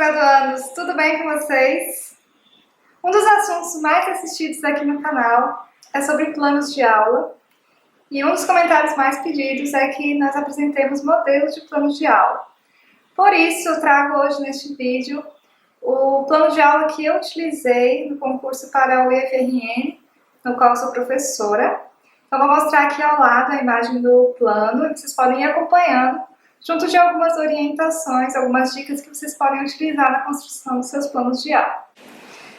pós-graduandos, tudo bem com vocês? Um dos assuntos mais assistidos aqui no canal é sobre planos de aula e um dos comentários mais pedidos é que nós apresentemos modelos de planos de aula. Por isso, eu trago hoje neste vídeo o plano de aula que eu utilizei no concurso para o IFRN, no qual eu sou professora. Então, vou mostrar aqui ao lado a imagem do plano e vocês podem ir acompanhando, junto de algumas orientações, algumas dicas que vocês podem utilizar na construção dos seus planos de aula.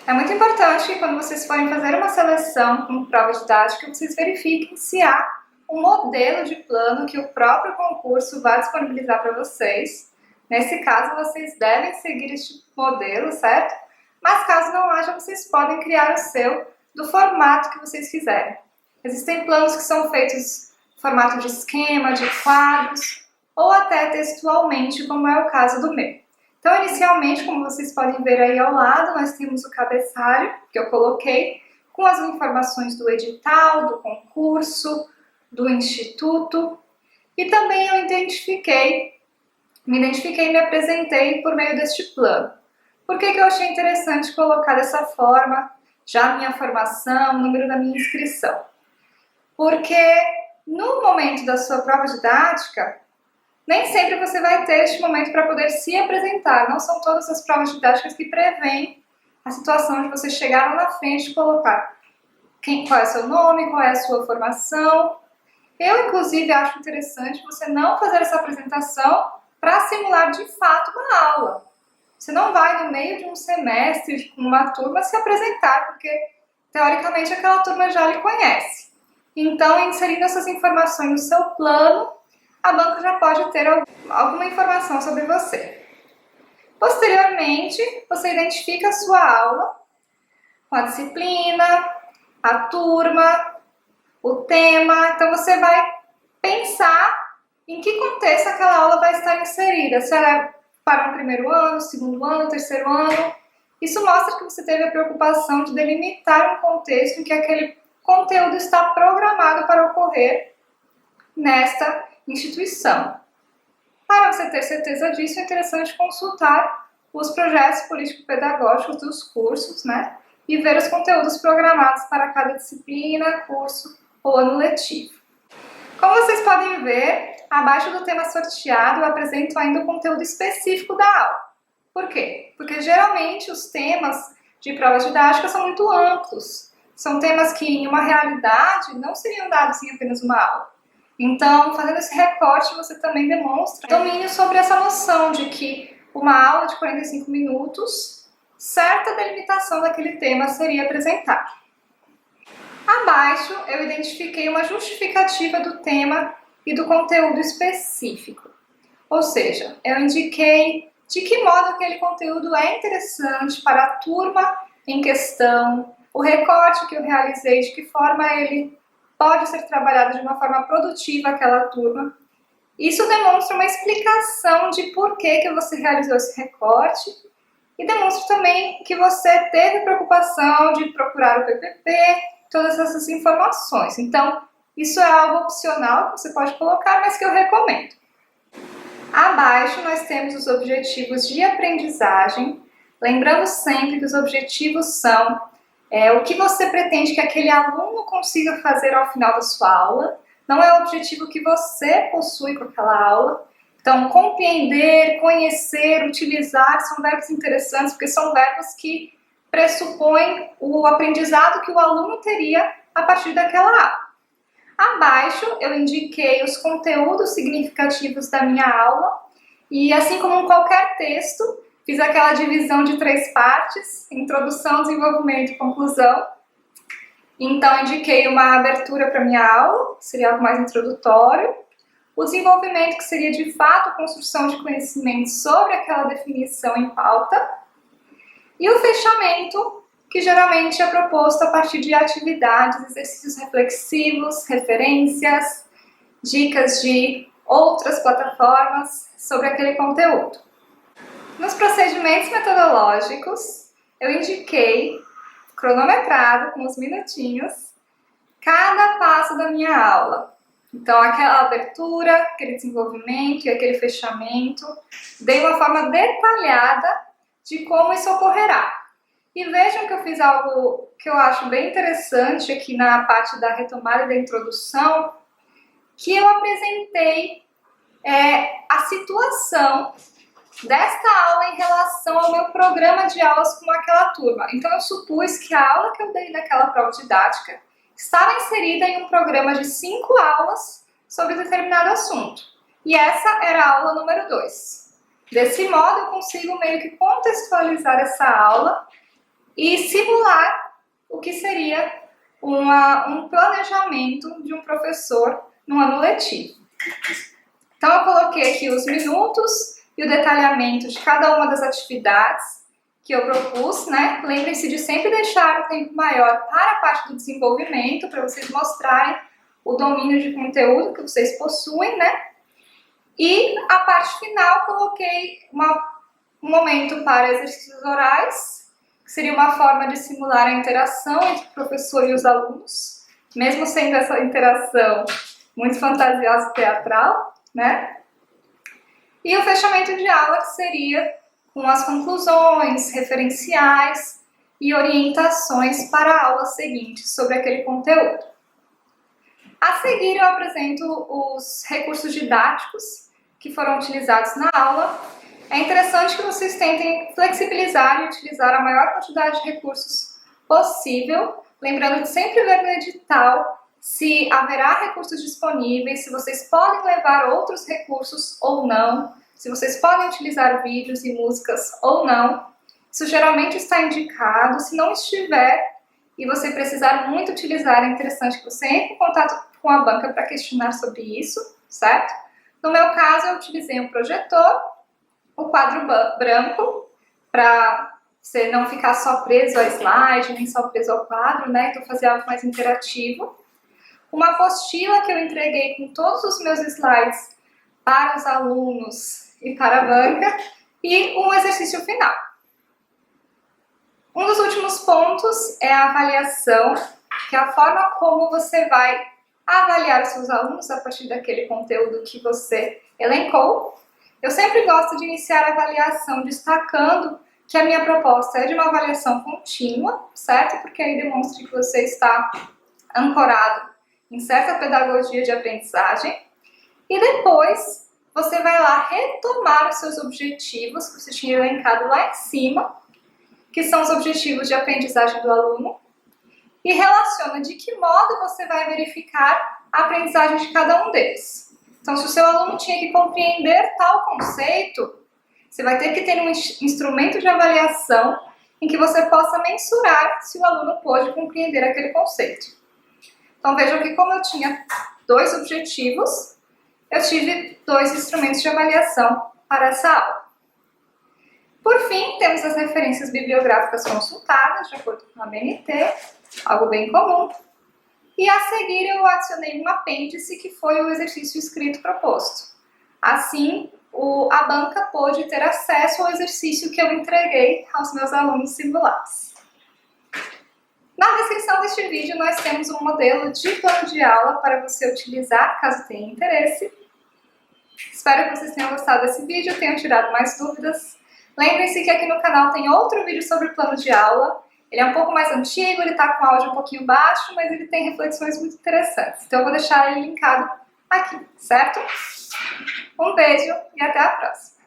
É muito importante que quando vocês forem fazer uma seleção como prova didática, vocês verifiquem se há um modelo de plano que o próprio concurso vai disponibilizar para vocês. Nesse caso, vocês devem seguir este modelo, certo? Mas caso não haja, vocês podem criar o seu do formato que vocês quiserem. Existem planos que são feitos em formato de esquema, de quadros, ou até textualmente, como é o caso do meu. Então, inicialmente, como vocês podem ver aí ao lado, nós temos o cabeçalho, que eu coloquei, com as informações do edital, do concurso, do instituto, e também eu me identifiquei e me apresentei por meio deste plano. Por que eu achei interessante colocar dessa forma, já a minha formação, o número da minha inscrição? Porque no momento da sua prova didática, nem sempre você vai ter este momento para poder se apresentar. Não são todas as provas didáticas que prevêem a situação de você chegar lá na frente e colocar qual é o seu nome, qual é a sua formação. Eu, inclusive, acho interessante você não fazer essa apresentação para simular de fato uma aula. Você não vai, no meio de um semestre, com uma turma, se apresentar, porque, teoricamente, aquela turma já lhe conhece. Então, inserindo essas informações no seu plano, a banca já pode ter alguma informação sobre você. Posteriormente, você identifica a sua aula com a disciplina, a turma, o tema. Então, você vai pensar em que contexto aquela aula vai estar inserida. Se ela é para um primeiro ano, segundo ano, terceiro ano. Isso mostra que você teve a preocupação de delimitar um contexto em que aquele conteúdo está programado para ocorrer nesta instituição. Para você ter certeza disso, é interessante consultar os projetos político-pedagógicos dos cursos, né? E ver os conteúdos programados para cada disciplina, curso ou ano letivo. Como vocês podem ver, abaixo do tema sorteado eu apresento ainda o conteúdo específico da aula. Por quê? Porque geralmente os temas de provas didáticas são muito amplos. São temas que, em uma realidade, não seriam dados em apenas uma aula. Então, fazendo esse recorte, você também demonstra domínio sobre essa noção de que uma aula de 45 minutos, certa delimitação daquele tema seria apresentada. Abaixo, eu identifiquei uma justificativa do tema e do conteúdo específico. Ou seja, eu indiquei de que modo aquele conteúdo é interessante para a turma em questão, o recorte que eu realizei, de que forma ele pode ser trabalhado de uma forma produtiva aquela turma. Isso demonstra uma explicação de por que você realizou esse recorte e demonstra também que você teve preocupação de procurar o PPP, todas essas informações. Então, isso é algo opcional que você pode colocar, mas que eu recomendo. Abaixo nós temos os objetivos de aprendizagem, lembrando sempre que os objetivos são o que você pretende que aquele aluno consiga fazer ao final da sua aula, não é o objetivo que você possui com aquela aula. Então, compreender, conhecer, utilizar são verbos interessantes, porque são verbos que pressupõem o aprendizado que o aluno teria a partir daquela aula. Abaixo, eu indiquei os conteúdos significativos da minha aula, e assim como em qualquer texto, fiz aquela divisão de 3 partes, introdução, desenvolvimento e conclusão. Então, indiquei uma abertura para a minha aula, que seria algo mais introdutório. O desenvolvimento, que seria de fato a construção de conhecimento sobre aquela definição em pauta. E o fechamento, que geralmente é proposto a partir de atividades, exercícios reflexivos, referências, dicas de outras plataformas sobre aquele conteúdo. Nos procedimentos metodológicos, eu indiquei, cronometrado, com os minutinhos, cada passo da minha aula. Então, aquela abertura, aquele desenvolvimento e aquele fechamento, dei uma forma detalhada de como isso ocorrerá. E vejam que eu fiz algo que eu acho bem interessante aqui na parte da retomada e da introdução, que eu apresentei a situação desta aula em relação ao meu programa de aulas com aquela turma. Então eu supus que a aula que eu dei naquela prova didática estava inserida em um programa de 5 aulas sobre determinado assunto. E essa era a aula número 2. Desse modo eu consigo meio que contextualizar essa aula e simular o que seria um planejamento de um professor no ano letivo. Então eu coloquei aqui os minutos e o detalhamento de cada uma das atividades que eu propus, né? Lembrem-se de sempre deixar o tempo maior para a parte do desenvolvimento, para vocês mostrarem o domínio de conteúdo que vocês possuem, né? E a parte final coloquei um momento para exercícios orais, que seria uma forma de simular a interação entre o professor e os alunos, mesmo sendo essa interação muito fantasiosa e teatral, né? E o fechamento de aula, que seria com as conclusões, referenciais e orientações para a aula seguinte sobre aquele conteúdo. A seguir, eu apresento os recursos didáticos que foram utilizados na aula. É interessante que vocês tentem flexibilizar e utilizar a maior quantidade de recursos possível, lembrando de sempre ver no edital se haverá recursos disponíveis, se vocês podem levar outros recursos ou não, se vocês podem utilizar vídeos e músicas ou não. Isso geralmente está indicado. Se não estiver e você precisar muito utilizar, é interessante que você entre em contato com a banca para questionar sobre isso, certo? No meu caso, eu utilizei um projetor, o quadro branco, para você não ficar só preso ao slide, nem só preso ao quadro, né? Então, fazer algo mais interativo. Uma apostila que eu entreguei com todos os meus slides para os alunos e para a banca, e um exercício final. Um dos últimos pontos é a avaliação, que é a forma como você vai avaliar os seus alunos a partir daquele conteúdo que você elencou. Eu sempre gosto de iniciar a avaliação destacando que a minha proposta é de uma avaliação contínua, certo? Porque aí demonstra que você está ancorado em certa pedagogia de aprendizagem. E depois você vai lá retomar os seus objetivos que você tinha elencado lá em cima, que são os objetivos de aprendizagem do aluno, e relaciona de que modo você vai verificar a aprendizagem de cada um deles. Então, se o seu aluno tinha que compreender tal conceito, você vai ter que ter um instrumento de avaliação em que você possa mensurar se o aluno pôde compreender aquele conceito. Então, vejam que como eu tinha 2 objetivos, eu tive 2 instrumentos de avaliação para essa aula. Por fim, temos as referências bibliográficas consultadas, de acordo com a BNT, algo bem comum. E a seguir eu adicionei um apêndice, que foi o exercício escrito proposto. Assim, a banca pôde ter acesso ao exercício que eu entreguei aos meus alunos simulados. Na descrição deste vídeo nós temos um modelo de plano de aula para você utilizar, caso tenha interesse. Espero que vocês tenham gostado desse vídeo, tenham tirado mais dúvidas. Lembrem-se que aqui no canal tem outro vídeo sobre plano de aula. Ele é um pouco mais antigo, ele está com áudio um pouquinho baixo, mas ele tem reflexões muito interessantes. Então eu vou deixar ele linkado aqui, certo? Um beijo e até a próxima!